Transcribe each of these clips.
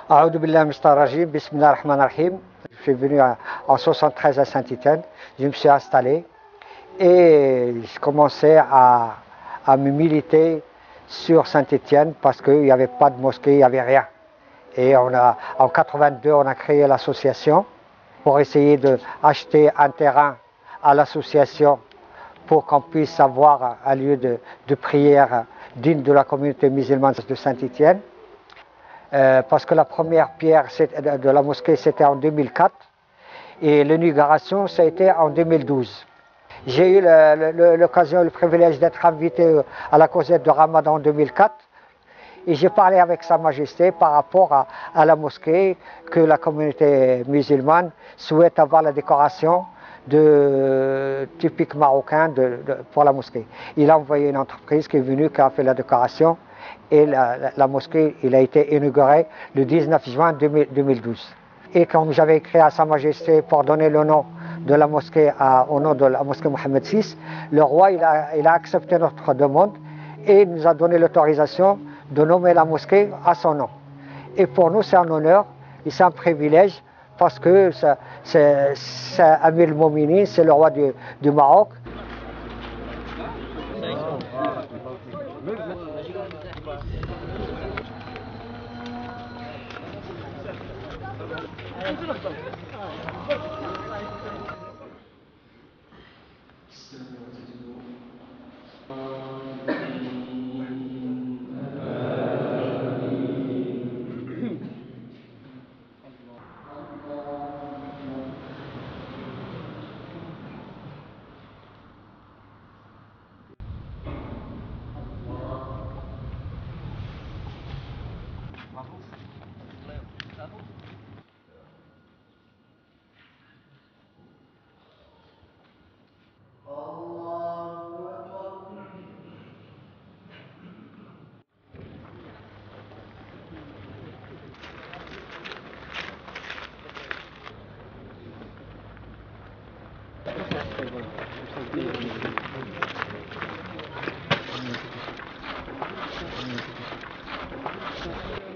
Aoudou billahi minash rajim, bismillah ar-Rahman ar-Rahim. Je suis venu en 73 à Saint-Étienne, je me suis installé et je commençais à me militer sur Saint-Étienne parce qu'il n'y avait pas de mosquée, il n'y avait rien. Et en 82, on a créé l'association pour essayer d'acheter un terrain à l'association pour qu'on puisse avoir un lieu de prière digne de la communauté musulmane de Saint-Étienne. Parce que la première pierre de la mosquée, c'était en 2004 et l'inauguration, ça a été en 2012. J'ai eu l'occasion, le privilège d'être invité à la causette de Ramadan en 2004 et j'ai parlé avec Sa Majesté par rapport à la mosquée, que la communauté musulmane souhaite avoir la décoration typique marocain pour la mosquée. Il a envoyé une entreprise qui est venue, qui a fait la décoration. Et la mosquée, il a été inaugurée le 19 juin 2012. Et quand j'avais écrit à Sa Majesté pour donner le nom de la mosquée au nom de la mosquée Mohammed VI, le roi il a accepté notre demande et il nous a donné l'autorisation de nommer la mosquée à son nom. Et pour nous, c'est un honneur et c'est un privilège parce que c'est Amir el-Mouminin, c'est le roi du Maroc.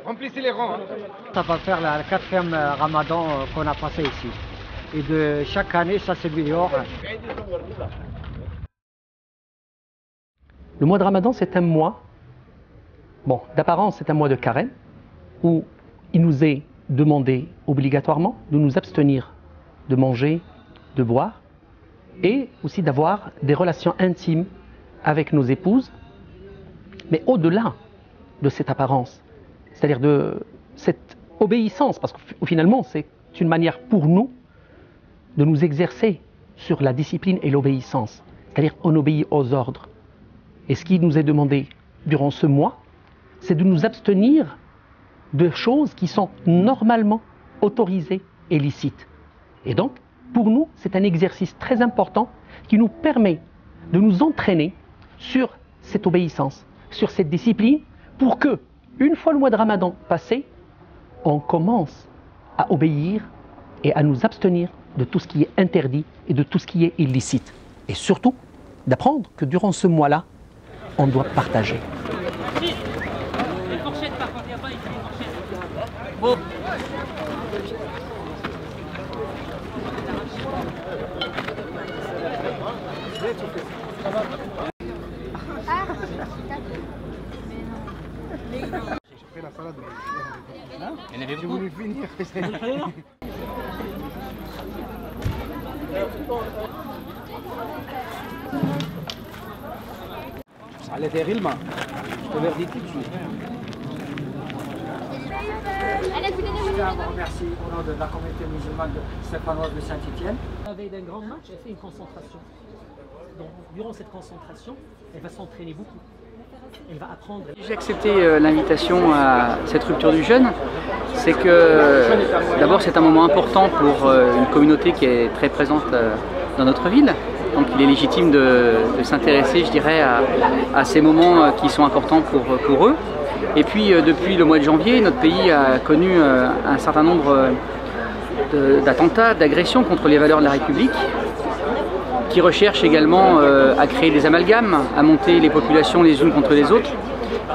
Remplissez les rangs. Ça va faire le 4e Ramadan qu'on a passé ici. Et de chaque année, ça s'améliore. Le mois de Ramadan, c'est un mois, bon, d'apparence, c'est un mois de carême, où il nous est demandé obligatoirement de nous abstenir de manger, de boire, et aussi d'avoir des relations intimes avec nos épouses. Mais au-delà de cette apparence, c'est-à-dire de cette obéissance, parce que finalement, c'est une manière pour nous de nous exercer sur la discipline et l'obéissance, c'est-à-dire on obéit aux ordres. Et ce qui nous est demandé durant ce mois, c'est de nous abstenir de choses qui sont normalement autorisées et licites. Et donc, pour nous, c'est un exercice très important qui nous permet de nous entraîner sur cette obéissance, sur cette discipline, pour que, une fois le mois de Ramadan passé, on commence à obéir et à nous abstenir de tout ce qui est interdit et de tout ce qui est illicite. Et surtout, d'apprendre que durant ce mois-là, on doit partager. Les fourchettes, par contre, il n'y a pas ici les fourchettes. Bon. J'ai pris la salade. J'ai voulu finir. على داغلما je te tout de suite. Je tiens à vous remercier au nom de la communauté musulmane stéphanoise de Saint-Étienne. La veille d'un grand match, elle fait une concentration. Donc, durant cette concentration, elle va s'entraîner beaucoup. Elle va apprendre. J'ai accepté l'invitation à cette rupture du jeûne. C'est que d'abord c'est un moment important pour une communauté qui est très présente dans notre ville. Donc il est légitime de s'intéresser, je dirais, à ces moments qui sont importants pour eux. Et puis depuis le mois de janvier, notre pays a connu un certain nombre d'attentats, d'agressions contre les valeurs de la République, qui recherchent également à créer des amalgames, à monter les populations les unes contre les autres.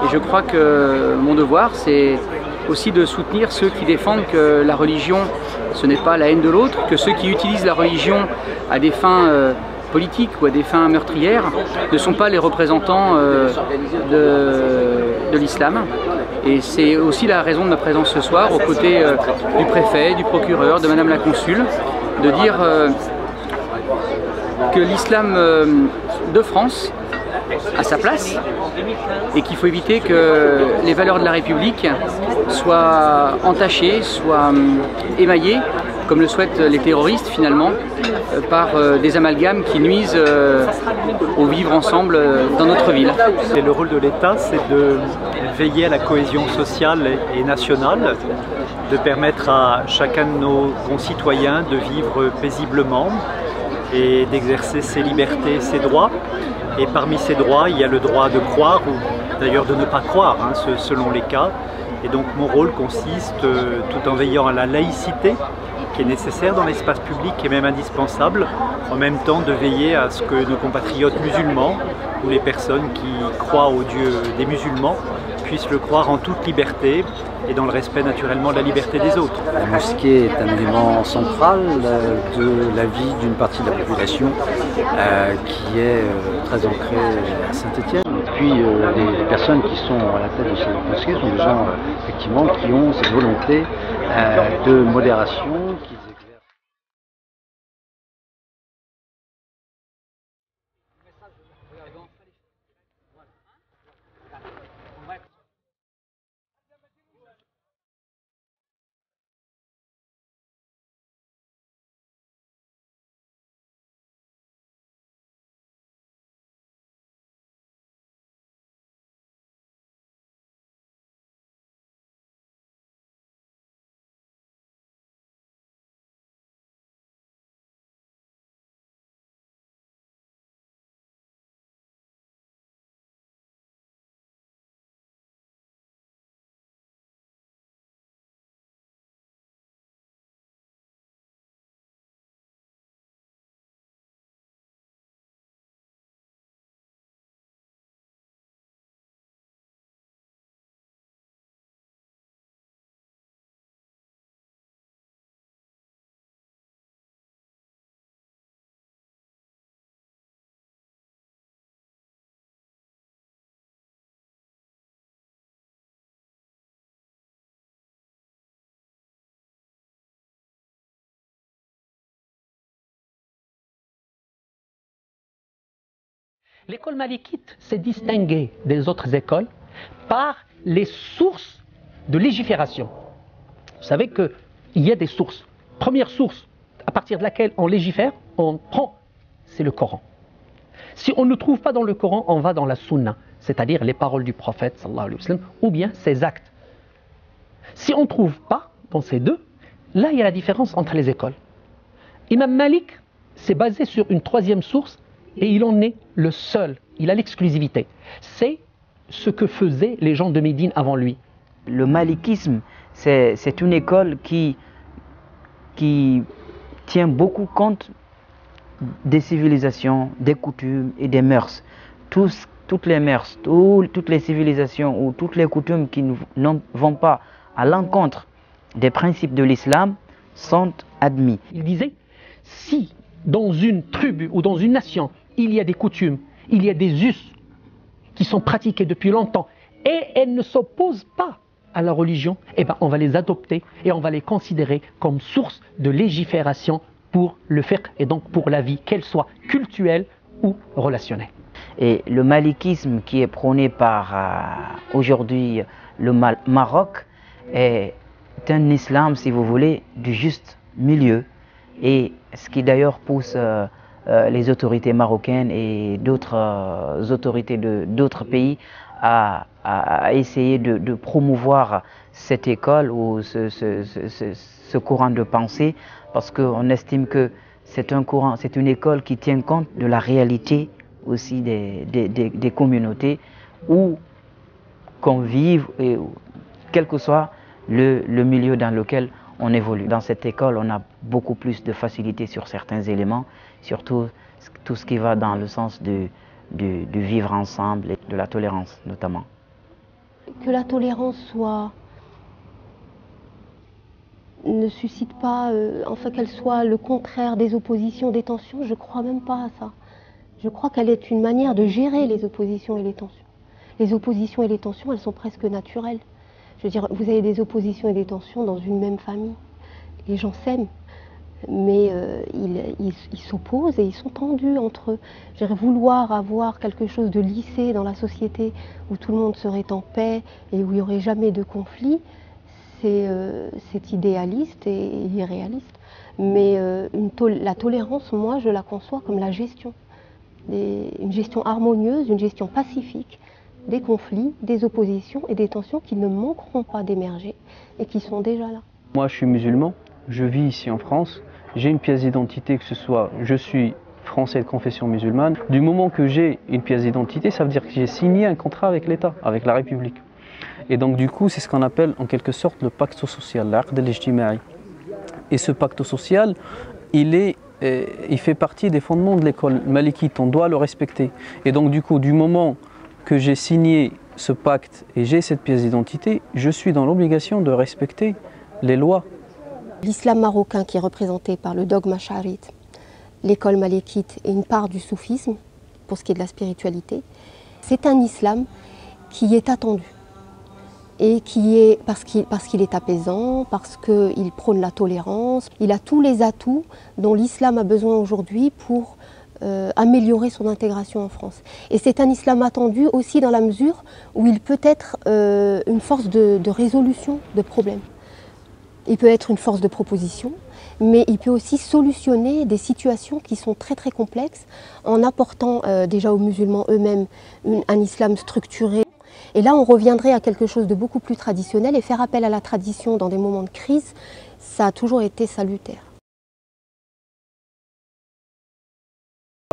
Et je crois que mon devoir, c'est aussi de soutenir ceux qui défendent que la religion, ce n'est pas la haine de l'autre, que ceux qui utilisent la religion à des fins politiques ou à des fins meurtrières ne sont pas les représentants de l'islam. Et c'est aussi la raison de ma présence ce soir, aux côtés du préfet, du procureur, de madame la consul, de dire que l'islam de France a sa place et qu'il faut éviter que les valeurs de la République soient entachées, soient émaillées, comme le souhaitent les terroristes finalement, par des amalgames qui nuisent au vivre ensemble dans notre ville. Et le rôle de l'État, c'est de veiller à la cohésion sociale et nationale, de permettre à chacun de nos concitoyens de vivre paisiblement et d'exercer ses libertés, ses droits. Et parmi ces droits, il y a le droit de croire ou d'ailleurs de ne pas croire, hein, selon les cas. Et donc mon rôle consiste, tout en veillant à la laïcité, qui est nécessaire dans l'espace public et même indispensable, en même temps de veiller à ce que nos compatriotes musulmans ou les personnes qui croient au Dieu des musulmans puissent le croire en toute liberté et dans le respect naturellement de la liberté des autres. La mosquée est un élément central de la vie d'une partie de la population qui est très ancrée à Saint-Étienne. Et puis les personnes qui sont à la tête de cette mosquée sont des gens effectivement qui ont cette volonté de modération. L'école malikite s'est distinguée des autres écoles par les sources de légifération. Vous savez qu'il y a des sources. Première source à partir de laquelle on légifère, on prend, c'est le Coran. Si on ne trouve pas dans le Coran, on va dans la Sunna, c'est-à-dire les paroles du prophète, sallallahu alayhi wa sallam, ou bien ses actes. Si on ne trouve pas dans ces deux, là il y a la différence entre les écoles. Imam Malik s'est basé sur une troisième source et il en est le seul, il a l'exclusivité. C'est ce que faisaient les gens de Médine avant lui. Le malikisme, c'est une école qui tient beaucoup compte des civilisations, des coutumes et des mœurs. Toutes les mœurs, toutes les civilisations ou toutes les coutumes qui ne vont pas à l'encontre des principes de l'islam sont admis. Il disait, si dans une tribu ou dans une nation, il y a des coutumes, il y a des us qui sont pratiqués depuis longtemps et elles ne s'opposent pas à la religion, eh ben on va les adopter et on va les considérer comme source de légifération pour le fiqh et donc pour la vie, qu'elle soit cultuelle ou relationnelle. Et le malikisme qui est prôné par aujourd'hui le Maroc est un islam, si vous voulez, du juste milieu. Et ce qui d'ailleurs pousse les autorités marocaines et d'autres autorités d'autres pays à essayer de promouvoir cette école ou ce courant de pensée, parce qu'on estime que c'est une école qui tient compte de la réalité aussi des communautés où qu'on vive, et quel que soit le milieu dans lequel on évolue. Dans cette école, on a beaucoup plus de facilité sur certains éléments, surtout tout ce qui va dans le sens du vivre ensemble et de la tolérance notamment. Que la tolérance soit ne suscite pas, enfin qu'elle soit le contraire des oppositions, des tensions, je ne crois même pas à ça. Je crois qu'elle est une manière de gérer les oppositions et les tensions. Les oppositions et les tensions, elles sont presque naturelles. Je veux dire, vous avez des oppositions et des tensions dans une même famille. Les gens s'aiment, mais ils s'opposent et ils sont tendus entre eux. Je dirais, vouloir avoir quelque chose de lissé dans la société où tout le monde serait en paix et où il n'y aurait jamais de conflit, c'est idéaliste et irréaliste. Mais la tolérance, moi, je la conçois comme la gestion. Une gestion harmonieuse, une gestion pacifique des conflits, des oppositions et des tensions qui ne manqueront pas d'émerger et qui sont déjà là. Moi, je suis musulman, je vis ici en France, j'ai une pièce d'identité, que ce soit je suis français de confession musulmane. Du moment que j'ai une pièce d'identité, ça veut dire que j'ai signé un contrat avec l'État, avec la République. Et donc du coup, c'est ce qu'on appelle en quelque sorte le pacte social, l'aqd al-ijtima'i. Et ce pacte social, il fait partie des fondements de l'école malikite, on doit le respecter. Et donc du coup, du moment que j'ai signé ce pacte et j'ai cette pièce d'identité, je suis dans l'obligation de respecter les lois. L'islam marocain qui est représenté par le dogme Ash'ari, l'école malikite et une part du soufisme, pour ce qui est de la spiritualité, c'est un islam qui est attendu. Et qui est, parce qu'il est apaisant, parce qu'il prône la tolérance, il a tous les atouts dont l'islam a besoin aujourd'hui pour améliorer son intégration en France. Et c'est un islam attendu aussi dans la mesure où il peut être une force de résolution de problèmes. Il peut être une force de proposition, mais il peut aussi solutionner des situations qui sont très très complexes en apportant déjà aux musulmans eux-mêmes un islam structuré. Et là, on reviendrait à quelque chose de beaucoup plus traditionnel et faire appel à la tradition dans des moments de crise, ça a toujours été salutaire.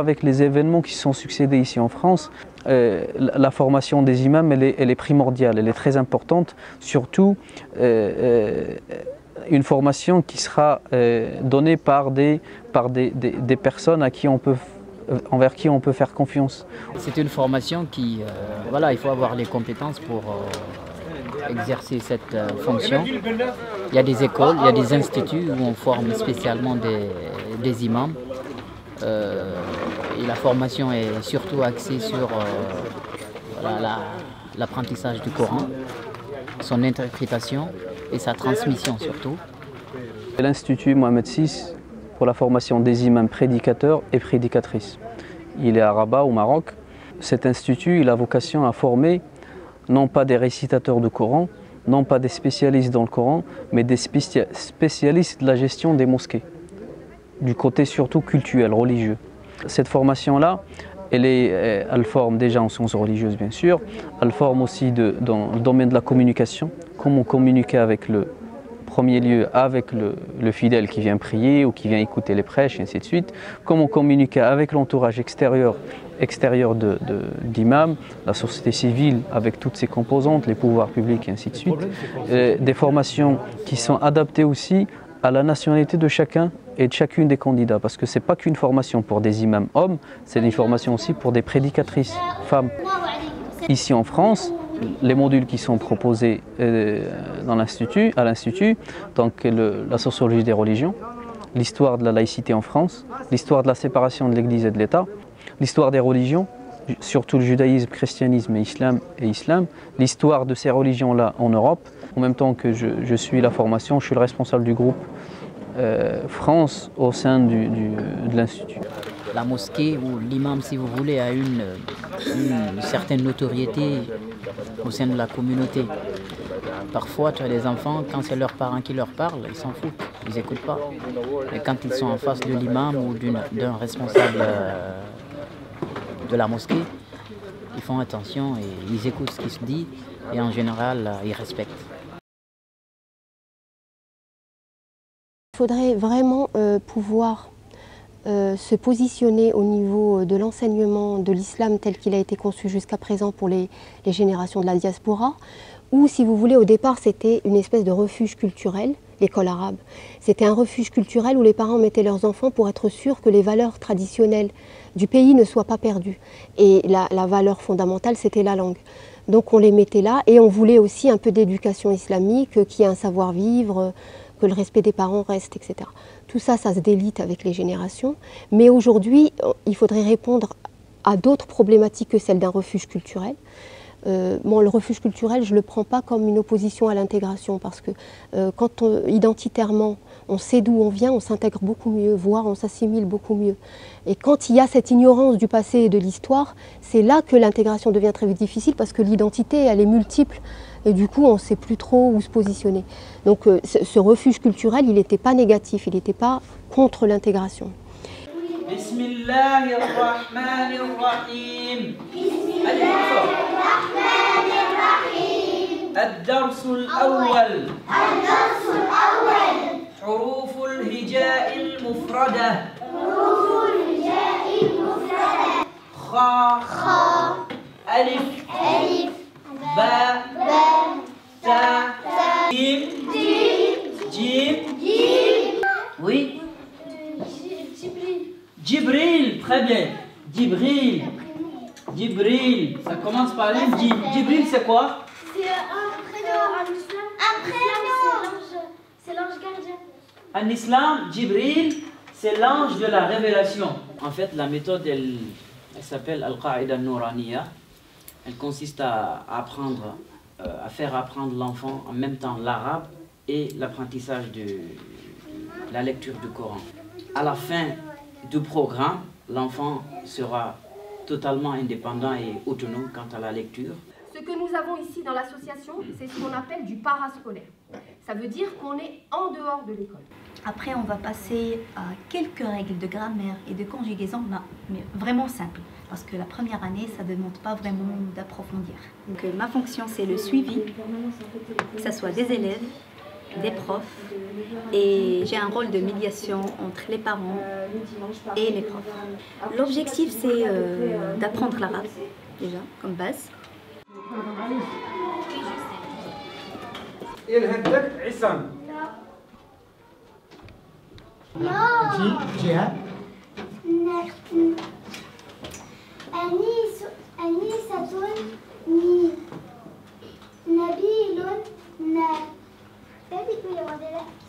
Avec les événements qui se sont succédés ici en France, la formation des imams, elle est primordiale, elle est très importante, surtout une formation qui sera donnée par des personnes envers qui on peut faire confiance. C'est une formation qui, voilà, il faut avoir les compétences pour exercer cette fonction. Il y a des écoles, il y a des instituts où on forme spécialement des imams. Et la formation est surtout axée sur l'apprentissage du Coran, son interprétation et sa transmission surtout. L'Institut Mohamed VI pour la formation des imams prédicateurs et prédicatrices. Il est à Rabat au Maroc. Cet institut, il a vocation à former non pas des récitateurs de Coran, non pas des spécialistes dans le Coran, mais des spécialistes de la gestion des mosquées, du côté surtout cultuel, religieux. Cette formation-là, elle forme déjà en sciences religieuses bien sûr, elle forme aussi dans le domaine de la communication, comment communiquer avec premier lieu avec le fidèle qui vient prier ou qui vient écouter les prêches et ainsi de suite, comment communiquer avec l'entourage extérieur d'imams, la société civile avec toutes ses composantes, les pouvoirs publics et ainsi de suite. Des formations qui sont adaptées aussi à la nationalité de chacun et de chacune des candidats, parce que ce n'est pas qu'une formation pour des imams hommes, c'est une formation aussi pour des prédicatrices femmes. Ici en France, les modules qui sont proposés à l'Institut, donc la sociologie des religions, l'histoire de la laïcité en France, l'histoire de la séparation de l'Église et de l'État, l'histoire des religions, surtout le judaïsme, christianisme et islam, l'histoire de ces religions-là en Europe. En même temps que je suis la formation, je suis le responsable du groupe France au sein de l'Institut. La mosquée ou l'imam, si vous voulez, a une certaine notoriété au sein de la communauté. Parfois, tu as des enfants, quand c'est leurs parents qui leur parlent, ils s'en foutent, ils n'écoutent pas. Et quand ils sont en face de l'imam ou d'un responsable de la mosquée, ils font attention et ils écoutent ce qui se dit et en général, ils respectent. Il faudrait vraiment pouvoir se positionner au niveau de l'enseignement de l'islam tel qu'il a été conçu jusqu'à présent pour les générations de la diaspora, ou si vous voulez, au départ c'était une espèce de refuge culturel, l'école arabe. C'était un refuge culturel où les parents mettaient leurs enfants pour être sûrs que les valeurs traditionnelles du pays ne soient pas perdues. Et la valeur fondamentale, c'était la langue. Donc on les mettait là et on voulait aussi un peu d'éducation islamique, qu'il y ait un savoir-vivre, que le respect des parents reste, etc. Tout ça, ça se délite avec les générations. Mais aujourd'hui, il faudrait répondre à d'autres problématiques que celle d'un refuge culturel. Le refuge culturel, je ne le prends pas comme une opposition à l'intégration, parce que quand identitairement, on sait d'où on vient, on s'intègre beaucoup mieux, voire on s'assimile beaucoup mieux. Et quand il y a cette ignorance du passé et de l'histoire, c'est là que l'intégration devient très difficile, parce que l'identité, elle est multiple, et du coup, on ne sait plus trop où se positionner. Donc ce refuge culturel, il n'était pas négatif, il n'était pas contre l'intégration. Bismillahirrahmanirrahim. الدرس الأول حروف الهجاء المفردة خاء ألف باء تاء جيم oui Djibril, très bien. Djibril, ça commence par un Djib. Djibril, c'est quoi? C'est un prénom en islam. Un prénom. C'est l'ange gardien. En islam, Djibril, c'est l'ange de la révélation. En fait, la méthode, elle s'appelle Al-Qa'ida Nouraniya. Elle consiste à faire apprendre l'enfant en même temps l'arabe et l'apprentissage de la lecture du Coran. À la fin du programme, l'enfant sera totalement indépendant et autonome quant à la lecture. Ce que nous avons ici dans l'association, c'est ce qu'on appelle du parascolaire. Ça veut dire qu'on est en dehors de l'école. Après, on va passer à quelques règles de grammaire et de conjugaison, mais vraiment simples, parce que la première année, ça ne demande pas vraiment d'approfondir. Donc ma fonction, c'est le suivi, que ce soit des élèves, des profs, et j'ai un rôle de médiation entre les parents et les profs. L'objectif, c'est d'apprendre l'arabe, déjà, comme base.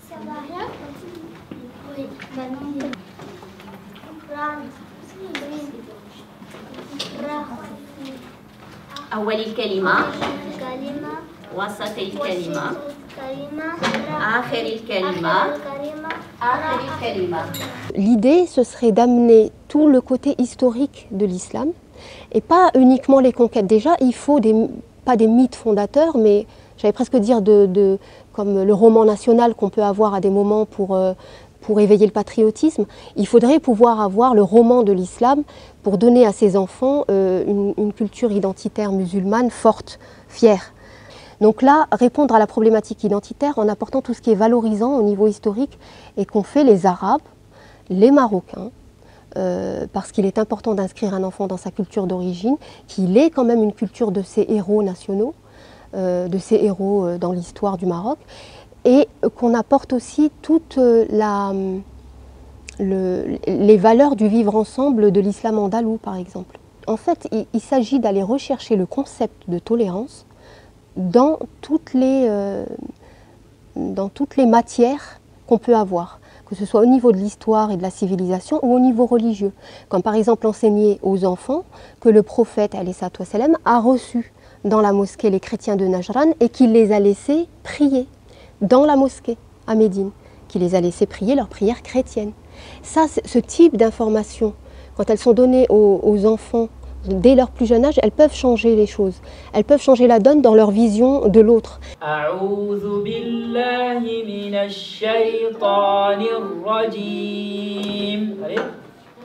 Ça va rien? Oui, bah non. أول الكلمة وسط الكلمة آخر الكلمة آخر الكلمة. L'idée, ce serait d'amener tout le côté historique de l'islam, et pas uniquement les conquêtes. Déjà, il faut pas des mythes fondateurs, mais j'allais presque dire comme le roman national qu'on peut avoir à des moments pour éveiller le patriotisme. Il faudrait pouvoir avoir le roman de l'islam pour donner à ses enfants une culture identitaire musulmane forte, fière. Donc là, répondre à la problématique identitaire en apportant tout ce qui est valorisant au niveau historique, et qu'ont fait les Arabes, les Marocains, parce qu'il est important d'inscrire un enfant dans sa culture d'origine, qu'il ait quand même une culture de ses héros nationaux, de ces héros dans l'histoire du Maroc, et qu'on apporte aussi toutes les valeurs du vivre ensemble de l'islam andalou, par exemple. En fait, il s'agit d'aller rechercher le concept de tolérance dans toutes les matières qu'on peut avoir, que ce soit au niveau de l'histoire et de la civilisation ou au niveau religieux. Comme par exemple enseigner aux enfants que le prophète alayhi salam a reçu dans la mosquée les chrétiens de Najran et qu'il les a laissés prier dans la mosquée à Médine, qu'il les a laissés prier leur prière chrétienne. Ça, ce type d'informations, quand elles sont données aux enfants dès leur plus jeune âge, elles peuvent changer les choses. Elles peuvent changer la donne dans leur vision de l'autre. أعوذ بالله من الشيطان الرجيم.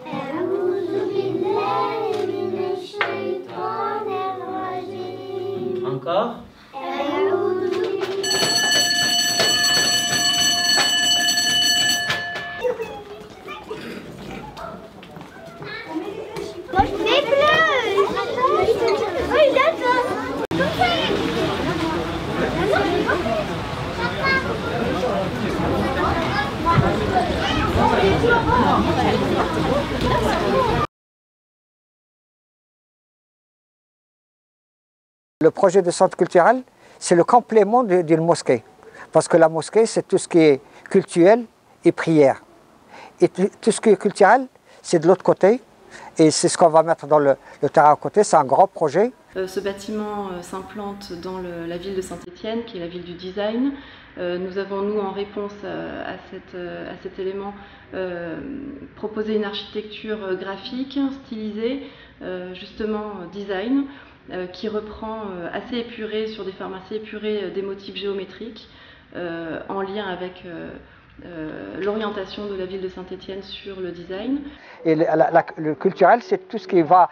أعوذ بالله من الشيطان الرجيم. Encore. Le projet de centre culturel, c'est le complément d'une mosquée. Parce que la mosquée, c'est tout ce qui est cultuel et prière. Et tout ce qui est culturel, c'est de l'autre côté. Et c'est ce qu'on va mettre dans le terrain à côté. C'est un grand projet. Ce bâtiment s'implante dans la ville de Saint-Étienne, qui est la ville du design. Nous avons, nous, en réponse à cet élément, proposé une architecture graphique, stylisée, justement design, qui reprend assez épuré, sur des formes assez épurées, des motifs géométriques, en lien avec l'orientation de la ville de Saint-Étienne sur le design. Et le culturel, c'est tout ce qui va,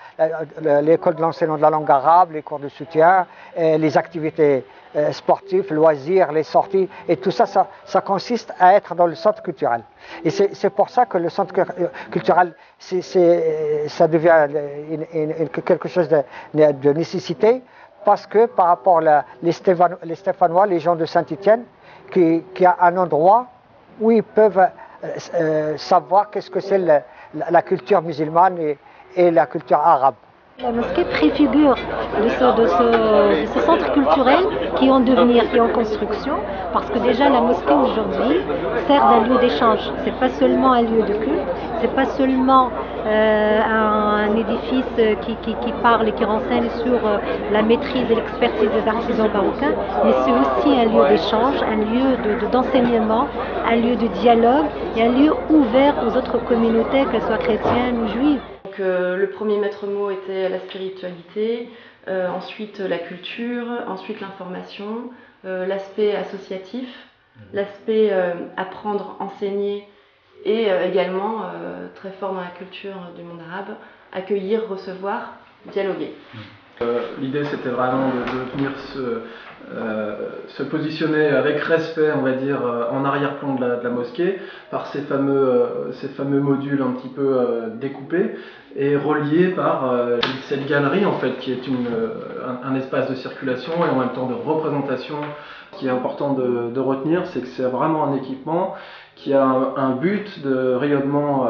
l'école de l'enseignement de la langue arabe, les cours de soutien, les activités sportives, loisirs, les sorties, et tout ça, ça consiste à être dans le centre culturel. Et c'est pour ça que le centre culturel, ça devient quelque chose de nécessité, parce que par rapport les Stéphanois, les gens de Saint-Étienne, qui a un endroit où ils peuvent savoir qu'est-ce que c'est la culture musulmane et la culture arabe. La mosquée préfigure de ce centre culturel qui est en devenir, qui est en construction, parce que déjà la mosquée aujourd'hui sert d'un lieu d'échange. C'est pas seulement un lieu de culte, c'est pas seulement un édifice qui parle et qui renseigne sur la maîtrise et l'expertise des artisans marocains, mais c'est aussi un lieu d'échange, un lieu d'enseignement, un lieu de dialogue et un lieu ouvert aux autres communautés, qu'elles soient chrétiennes ou juives. Donc, le premier maître mot était la spiritualité, ensuite la culture, ensuite l'information, l'aspect associatif, l'aspect apprendre, enseigner et également, très fort dans la culture du monde arabe, accueillir, recevoir, dialoguer. L'idée c'était vraiment de venir se positionner avec respect, on va dire, en arrière-plan de la mosquée, par ces fameux modules un petit peu découpés et reliés par cette galerie en fait, qui est un espace de circulation et en même temps de représentation. Ce qui est important de retenir, c'est que c'est vraiment un équipement qui a un but de rayonnement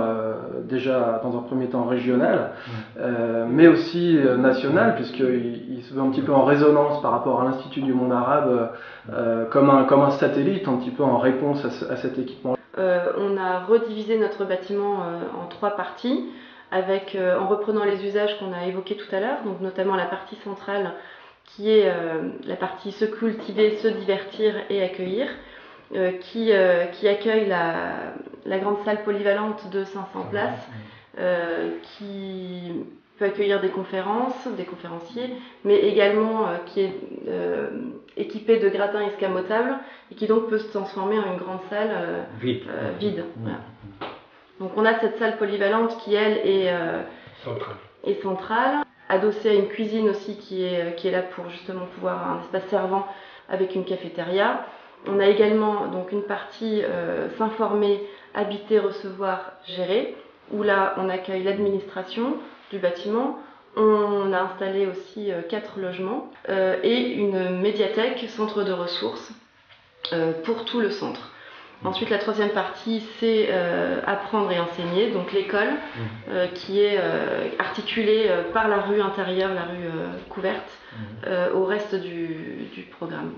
déjà dans un premier temps régional, mais aussi national, puisqu'il se veut un petit peu en résonance par rapport à l'Institut du monde arabe, comme un satellite, un petit peu en réponse à cet équipement. On a redivisé notre bâtiment en 3 parties, en reprenant les usages qu'on a évoqués tout à l'heure, donc notamment la partie centrale qui est la partie se cultiver, se divertir et accueillir, qui accueille la grande salle polyvalente de 500 places, qui peut accueillir des conférences, des conférenciers, mais également qui est équipée de gradins escamotables et qui donc peut se transformer en une grande salle vide. Voilà. Donc on a cette salle polyvalente qui, elle, est centrale, adossée à une cuisine aussi qui est là pour justement pouvoir un espace servant avec une cafétéria. On a également donc une partie s'informer, habiter, recevoir, gérer, où là on accueille l'administration du bâtiment. On a installé aussi 4 logements et une médiathèque, centre de ressources pour tout le centre. Ensuite, la 3e partie, c'est apprendre et enseigner, donc l'école qui est articulée par la rue intérieure, la rue couverte, au reste du programme.